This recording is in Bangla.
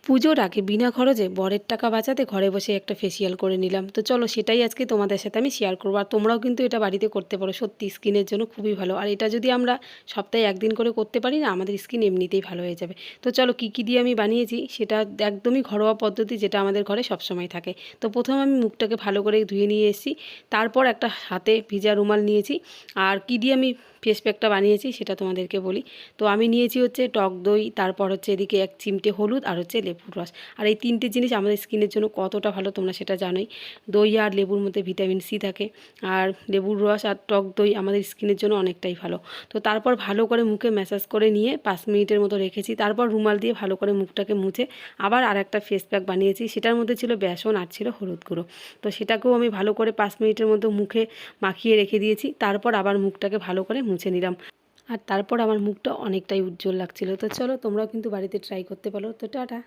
পুজোর আগে বিনা খরচে বরের টাকা বাঁচাতে ঘরে বসে একটা ফেসিয়াল করে নিলাম। তো চলো সেটাই আজকে তোমাদের সাথে আমি শেয়ার করবো। আর তোমরাও কিন্তু এটা বাড়িতে করতে পারো, সত্যি স্কিনের জন্য খুবই ভালো। আর এটা যদি আমরা সপ্তাহে একদিন করে করতে পারি না, আমাদের স্কিন এমনিতেই ভালো হয়ে যাবে। তো চলো কী কী দিয়ে আমি বানিয়েছি সেটা একদমই ঘরোয়া পদ্ধতি, যেটা আমাদের ঘরে সবসময় থাকে। তো প্রথমে আমি মুখটাকে ভালো করে ধুয়ে নিয়ে এসেছি, তারপর একটা হাতে ভিজা রুমাল নিয়েছি। আর কী দিয়ে আমি ফেস প্যাকটা বানিয়েছি সেটা তোমাদেরকে বলি। তো আমি নিয়েছি হচ্ছে টক দই, তারপর হচ্ছে এদিকে 1 চিমটে হলুদ, আর হচ্ছে লেবুর রস। আর এই 3টে জিনিস আমাদের স্কিনের জন্য কতটা ভালো তোমরা সেটা জানোই। দই আর লেবুর মধ্যে ভিটামিন সি থাকে, আর লেবুর রস আর টক দই আমাদের স্কিনের জন্য অনেকটাই ভালো। তো তারপর ভালো করে মুখে ম্যাসাজ করে নিয়ে 5 মিনিটের মতো রেখেছি। তারপর রুমাল দিয়ে ভালো করে মুখটাকে মুছে আবার আরেকটা ফেস প্যাক বানিয়েছি। সেটার মধ্যে ছিল বেসন আর ছিল হলুদ গুঁড়ো। তো সেটাকেও আমি ভালো করে 5 মিনিটের মতো মুখে মাখিয়ে রেখে দিয়েছি। তারপর আবার মুখটাকে ভালো করে মুছে নিলাম। আর তারপর আমার মুখটা অনেকটাই উজ্জ্বল লাগছিল। তো চলো তোমরাও কিন্তু বাড়িতে ট্রাই করতে পারো। তো টাটা।